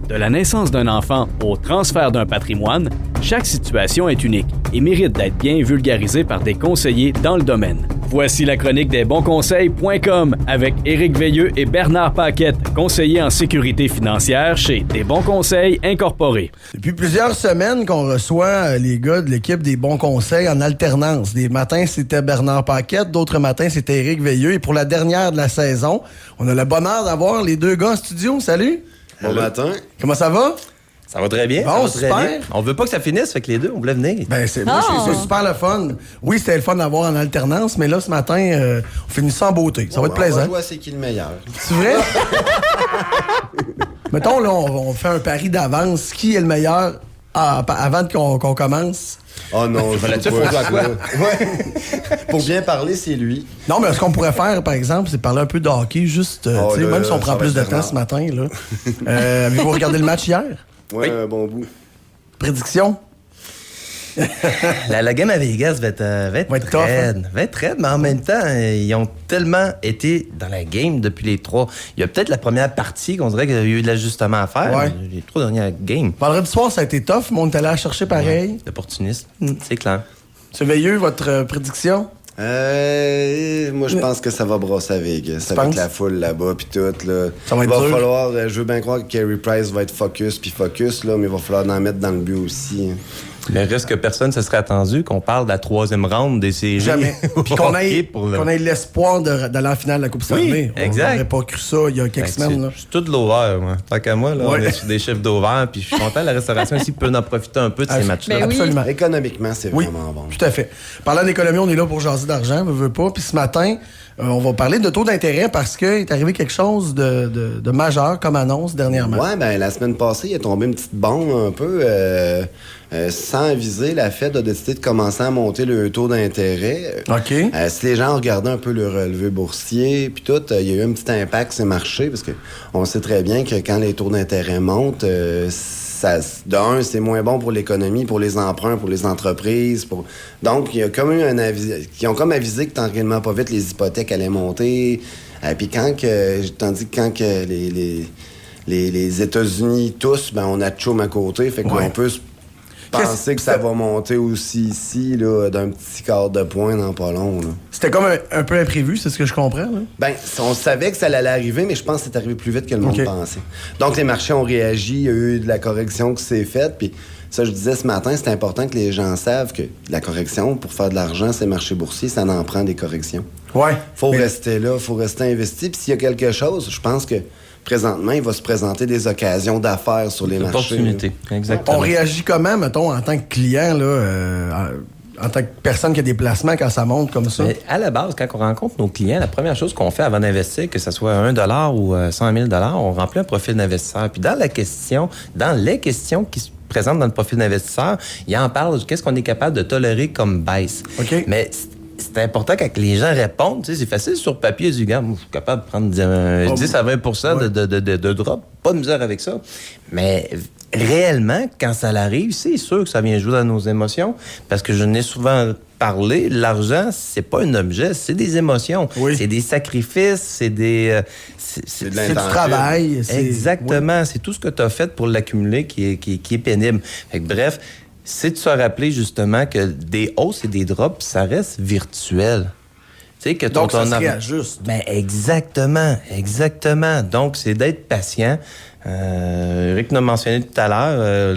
De la naissance d'un enfant au transfert d'un patrimoine, chaque situation est unique et mérite d'être bien vulgarisée par des conseillers dans le domaine. Voici la chronique des bonsconseils.com avec Éric Veilleux et Bernard Paquette, conseillers en sécurité financière chez Des Bons Conseils Incorporés. Depuis plusieurs semaines qu'on reçoit les gars de l'équipe des Bons Conseils en alternance. Des matins, c'était Bernard Paquette, d'autres matins, c'était Éric Veilleux. Et pour la dernière de la saison, on a le bonheur d'avoir les deux gars en studio. Salut! Bon matin. Comment ça va? Ça va très bien. Bon, ça va très super. bien. On veut pas que ça finisse, fait que les deux, on voulait venir. Ben, c'est super le fun. Oui, c'était le fun d'avoir en alternance, mais là, ce matin, on finit ça en beauté. Ça va être plaisant. On va jouer à c'est qui le meilleur. C'est vrai? Mettons, là, on fait un pari d'avance. Qui est le meilleur avant qu'on commence? Oh non, je là-dessus, faut jouer à quoi? Ouais. Pour bien parler, c'est lui. Non, mais ce qu'on pourrait faire, par exemple, c'est parler un peu de hockey, juste, tu sais, même si on prend plus de temps ce matin, là. Avez-vous regardé le match hier? Ouais, un bon bout. Prédiction? La game à Vegas va être tough, raide. Va être raide, mais en même temps, ils ont tellement été dans la game depuis les trois. Il y a peut-être la première partie qu'on dirait qu'il y a eu de l'ajustement à faire. Ouais. Les trois dernières games. Vendredi soir, ça a été tough, mais on est allé la chercher pareil. Ouais, opportuniste, c'est clair. M. Veilleux, votre prédiction? Moi, je pense que ça va brosser à Vegas. Avec la foule là-bas, puis tout, là. Ça va Il être va dur. falloir, je veux bien croire que Carey Price va être focus, là, mais il va falloir en mettre dans le but aussi. Le reste que personne se serait attendu qu'on parle de la troisième ronde des séries. Jamais. Puis qu'on ait, pour le... qu'on ait l'espoir d'aller en finale de la Coupe Stanley. exact. On n'aurait pas cru ça il y a quelques semaines. Là. Je suis tout de l'over, moi. Tant qu'à moi, là, Ouais. on est sur des chiffres d'over, puis je suis content, la restauration ici peut en profiter un peu de ces matchs-là. Ben oui. Absolument. Économiquement, c'est Oui, vraiment bon. tout à fait. Parlant d'économie, on est là pour jaser d'argent, ne veut pas. Puis ce matin, on va parler de taux d'intérêt parce qu'il est arrivé quelque chose de majeur comme annonce dernièrement. Ouais, ben la semaine passée, il est tombé une petite bombe un peu sans aviser. La Fed a décidé de commencer à monter le taux d'intérêt. OK. Si les gens regardaient un peu le relevé boursier, puis tout, il y a eu un petit impact sur les marchés parce que on sait très bien que quand les taux d'intérêt montent, c'est moins bon pour l'économie, pour les emprunts, pour les entreprises. Donc, il y a comme eu un avis. Ils ont comme avisé que tranquillement, pas vite, les hypothèques allaient monter. Puis tandis que quand que les États-Unis tous, ben on a Tchoum à côté, fait qu'on peut se penser que ça va monter aussi ici, là, d'un petit quart de point dans pas long. Là. C'était comme un peu imprévu, c'est ce que je comprends. Là. Ben, on savait que ça allait arriver, mais je pense que c'est arrivé plus vite que le monde pensait. Donc, les marchés ont réagi, il y a eu de la correction qui s'est faite, puis ça, je disais ce matin, c'est important que les gens savent que la correction, pour faire de l'argent, ces marchés boursiers, ça en prend des corrections. Ouais. Faut rester là, faut rester investi, puis s'il y a quelque chose, je pense que présentement, il va se présenter des occasions d'affaires sur les marchés. Opportunité, exactement. On réagit comment, mettons, en tant que client, là, en tant que personne qui a des placements quand ça monte comme ça? Mais à la base, quand on rencontre nos clients, la première chose qu'on fait avant d'investir, que ce soit 1 $ ou 100 000 $, on remplit un profil d'investisseur. Puis dans les questions qui se présentent dans le profil d'investisseur, il en parle de qu'est-ce qu'on est capable de tolérer comme baisse. OK. Mais c'est important quand les gens répondent. Tu sais, c'est facile sur papier, du gars, moi, je suis capable de prendre 10 à 20 de drop. Pas de misère avec ça. Mais réellement, quand ça l'arrive, c'est sûr que ça vient jouer dans nos émotions. Parce que je n'ai souvent parlé, l'argent, c'est pas un objet, c'est des émotions. Oui. C'est des sacrifices, c'est des... C'est de C'est du l'intangible. travail. Exactement. C'est tout ce que tu as fait pour l'accumuler qui est pénible. Fait que, bref, c'est de se rappeler justement que des hausses et des drops, ça reste virtuel. Tu sais, que Donc, ça se réajuste. Ben, exactement. Donc, c'est d'être patient. Eric l'a mentionné tout à l'heure,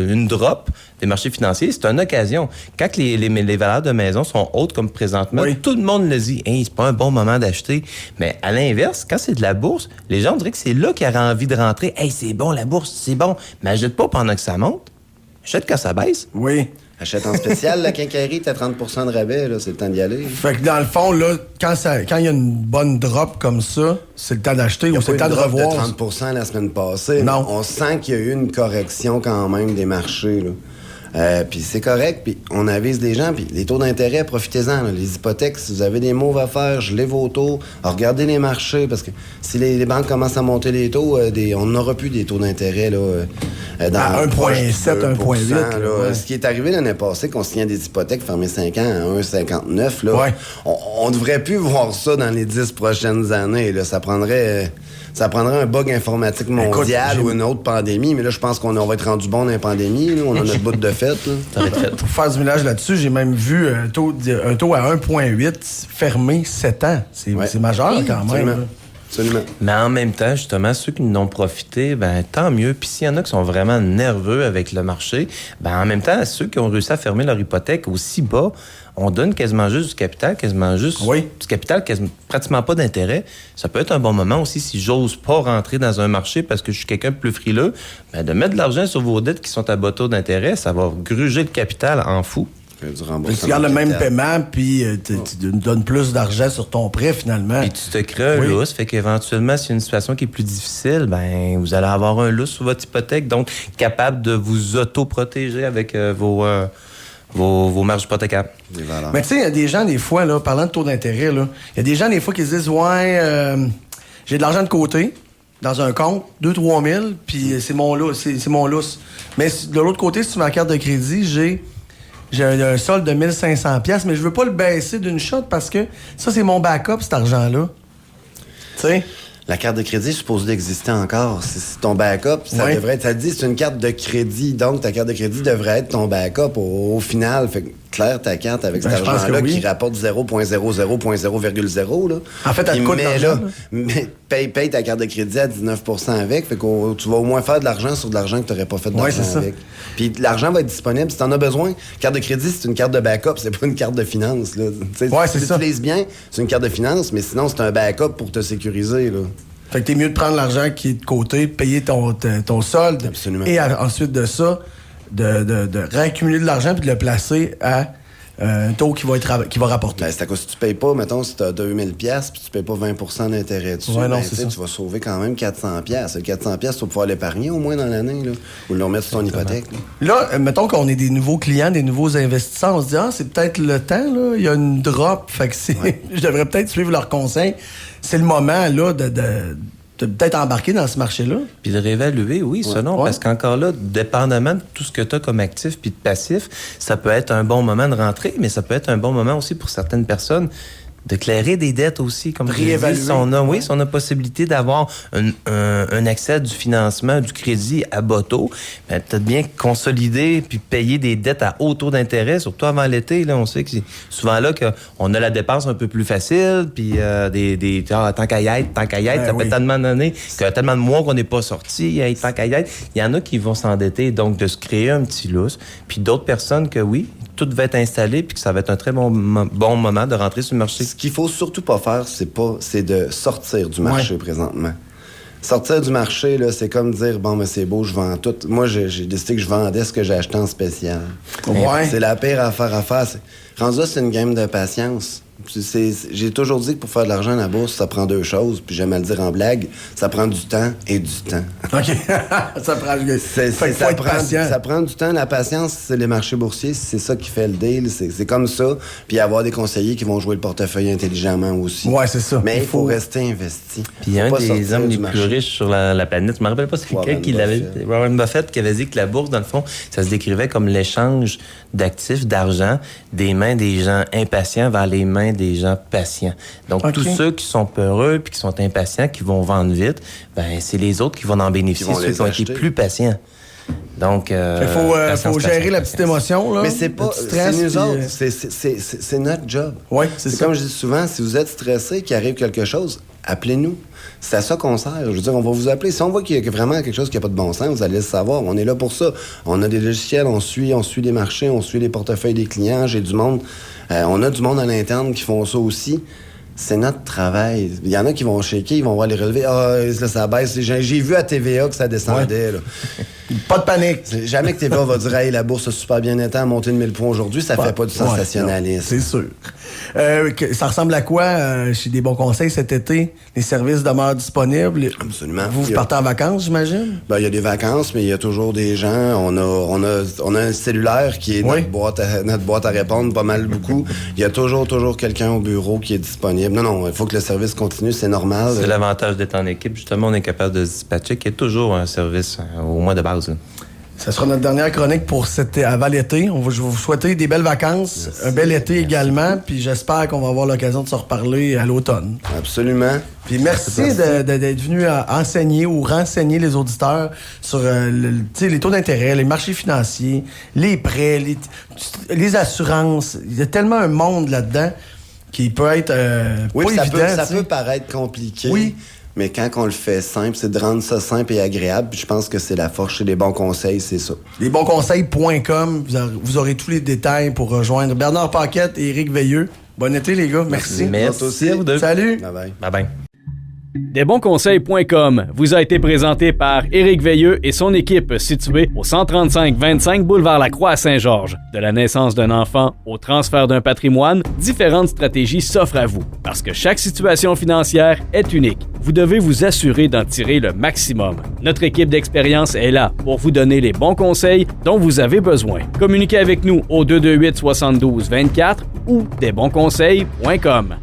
une drop des marchés financiers, c'est une occasion. Quand les valeurs de maison sont hautes comme présentement, tout le monde le dit, hey, c'est pas un bon moment d'acheter. Mais à l'inverse, quand c'est de la bourse, les gens diraient que c'est là qu'ils auraient envie de rentrer. Hey, c'est bon, la bourse, c'est bon. Mais achète pas pendant que ça monte. Achète quand ça baisse. Oui. Achète en spécial, la quincaillerie, t'as 30 % de rabais, là, c'est le temps d'y aller. Fait que dans le fond, là, quand il y a une bonne drop comme ça, c'est le temps d'acheter ou c'est le temps de revoir. De 30 % la semaine passée. Non. On sent qu'il y a eu une correction quand même des marchés, là. Puis c'est correct, puis on avise les gens, puis les taux d'intérêt, profitez-en. Là. Les hypothèques, si vous avez des moves à faire, gelez vos taux, regardez les marchés, parce que si les banques commencent à monter les taux, on n'aura plus des taux d'intérêt là, dans 1,7, 1,8. Ouais. Ce qui est arrivé l'année passée, qu'on signait des hypothèques fermées 5 ans à 1,59, là, on devrait plus voir ça dans les 10 prochaines années. Là. Ça prendrait Ça prendrait un bug informatique mondial ou une autre pandémie, mais là, je pense qu'on va être rendu bon dans la pandémie. Là. On a notre bout de fête. Là. Ça va être fait. Pour faire du ménage là-dessus, j'ai même vu un taux à 1,8 fermé 7 ans. C'est majeur quand même. Là. Absolument. Mais en même temps, justement, ceux qui n'ont profité, tant mieux. Puis s'il y en a qui sont vraiment nerveux avec le marché, en même temps, ceux qui ont réussi à fermer leur hypothèque aussi bas, on donne quasiment juste du capital, pratiquement pas d'intérêt. Ça peut être un bon moment aussi, si j'ose pas rentrer dans un marché parce que je suis quelqu'un de plus frileux, de mettre de l'argent sur vos dettes qui sont à bas taux d'intérêt, ça va gruger le capital en fou. Tu gardes le même paiement, puis tu donnes plus d'argent sur ton prêt, finalement. Puis tu te crées un lousse, fait qu'éventuellement, s'il y a une situation qui est plus difficile, vous allez avoir un lousse sur votre hypothèque, donc capable de vous auto-protéger avec vos marges hypothécaires. Mais tu sais, il y a des gens, des fois, là, parlant de taux d'intérêt, il y a des gens, des fois, qui se disent, j'ai de l'argent de côté, dans un compte, 2-3 000, puis c'est mon lousse. Mais de l'autre côté, si tu mets la carte de crédit, j'ai un solde de 1 500 $, mais je veux pas le baisser d'une shot parce que ça, c'est mon backup, cet argent-là. Tu sais? La carte de crédit est supposée d'exister encore. C'est ton backup. Ça devrait être, ça te dit, c'est une carte de crédit. Donc, ta carte de crédit devrait être ton backup au final. Fait que, claire ta carte avec cet argent-là qui rapporte 0,00,0,0. Là. En fait, elle te coûte l'argent. Mais paye ta carte de crédit à 19 % avec. Fait que tu vas au moins faire de l'argent sur de l'argent que tu n'aurais pas fait d'argent avec. Puis l'argent va être disponible si tu en as besoin. Carte de crédit, c'est une carte de backup. C'est pas une carte de finance. Là. Si tu l'utilises bien, c'est une carte de finance, mais sinon, c'est un backup pour te sécuriser. Là. Fait que t'es mieux de prendre l'argent qui est de côté, payer ton solde. Absolument. Et ensuite de ça, de réaccumuler de l'argent puis de le placer à un taux qui va rapporter. C'est à cause si tu payes pas, mettons, si tu as 2 000 $ puis tu payes pas 20 % d'intérêt dessus, tu vas sauver quand même 400 $. Le 400 $, tu vas pouvoir l'épargner au moins dans l'année, là, ou le remettre sur ton hypothèque. Là, mettons qu'on est des nouveaux clients, des nouveaux investisseurs, on se dit, c'est peut-être le temps, là, il y a une drop, fait que je devrais peut-être suivre leurs conseils. C'est le moment, là, de peut-être embarquer dans ce marché-là. Puis de réévaluer, selon, parce qu'encore là, dépendamment de tout ce que tu as comme actif puis de passif, ça peut être un bon moment de rentrer, mais ça peut être un bon moment aussi pour certaines personnes de clairer des dettes aussi, comme réévaluer. Si on a possibilité d'avoir un accès à du financement, du crédit à bas taux, peut-être bien consolider puis payer des dettes à haut taux d'intérêt, surtout avant l'été. Là, on sait que c'est souvent là qu'on a la dépense un peu plus facile, puis tant qu'à y être, ça fait tellement d'années, qu'il y a tellement de mois qu'on n'est pas sorti, tant qu'à y être. Il y en a qui vont s'endetter, donc de se créer un petit lousse, puis d'autres personnes que tout va être installé puis que ça va être un très bon moment de rentrer sur le marché. Ce qu'il faut surtout pas faire, c'est de sortir du marché présentement. Sortir du marché, là, c'est comme dire, c'est beau, je vends tout. Moi, j'ai décidé que je vendais ce que j'ai acheté en spécial. C'est la pire affaire à faire. Rendu là, c'est une game de patience. J'ai toujours dit que pour faire de l'argent à la bourse, ça prend deux choses, puis j'aime à le dire en blague, ça prend du temps et du temps. OK. ça prend du temps. La patience, c'est les marchés boursiers, c'est ça qui fait le deal. C'est comme ça. Puis avoir des conseillers qui vont jouer le portefeuille intelligemment aussi. Ouais, c'est ça. Mais il faut rester investi. Puis il y a un des hommes les plus riches sur la planète, je me rappelle pas, c'est quelqu'un qui l'avait... Warren Buffett qui avait dit que la bourse, dans le fond, ça se décrivait comme l'échange d'actifs, d'argent, des mains des gens impatients vers les mains des gens patients. Donc, tous ceux qui sont peureux puis qui sont impatients, qui vont vendre vite, c'est les autres qui vont en bénéficier, ceux qui ont été plus patients. Donc, il faut gérer la petite émotion, là. Mais c'est pas... C'est nous autres. C'est notre job. Oui, c'est comme je dis souvent, si vous êtes stressé, qu'il arrive quelque chose, appelez-nous. C'est à ça qu'on sert. Je veux dire, on va vous appeler. Si on voit qu'il y a vraiment quelque chose qui n'a pas de bon sens, vous allez le savoir. On est là pour ça. On a des logiciels, on suit les marchés, on suit les portefeuilles des clients. J'ai du monde. On a du monde à l'interne qui font ça aussi. C'est notre travail. Il y en a qui vont shaker, ils vont voir les relevés. Là, ça baisse. J'ai vu à TVA que ça descendait. Là. Pas de panique. Jamais que TVA va dire « Hey, la bourse a super bien été à monter de 1000 points aujourd'hui. » Ça fait pas du sensationnalisme. C'est sûr. Ça ressemble à quoi chez Des Bons Conseils cet été? Les services demeurent disponibles? Absolument. Vous partez en vacances, j'imagine? Il y a des vacances, mais il y a toujours des gens. On a un cellulaire qui est notre boîte à répondre, pas mal beaucoup. Il y a toujours quelqu'un au bureau qui est disponible. Non, il faut que le service continue, c'est normal. C'est l'avantage d'être en équipe. Justement, on est capable de se dispatcher, qu'il y ait toujours un service au moins de base. Ça sera notre dernière chronique pour avant l'été. Je vais vous souhaiter des belles vacances, un bel été également, puis j'espère qu'on va avoir l'occasion de se reparler à l'automne. Absolument. Puis merci d'être venu enseigner ou renseigner les auditeurs sur les taux d'intérêt, les marchés financiers, les prêts, les assurances. Il y a tellement un monde là-dedans qui peut être pas évident. Ça peut paraître compliqué. Oui. Mais quand on le fait simple, c'est de rendre ça simple et agréable. Puis je pense que c'est la force chez Les Bons Conseils, c'est ça. Lesbonsconseils.com, vous aurez tous les détails pour rejoindre Bernard Paquette et Éric Veilleux. Bon été, les gars. Merci. Merci à vous deux. Salut. Bye-bye. Bye-bye. Desbonsconseils.com vous a été présenté par Éric Veilleux et son équipe située au 135-25 boulevard Lacroix à Saint-Georges. De la naissance d'un enfant au transfert d'un patrimoine, différentes stratégies s'offrent à vous. Parce que chaque situation financière est unique, vous devez vous assurer d'en tirer le maximum. Notre équipe d'expérience est là pour vous donner les bons conseils dont vous avez besoin. Communiquez avec nous au 228-72-24 ou desbonsconseils.com.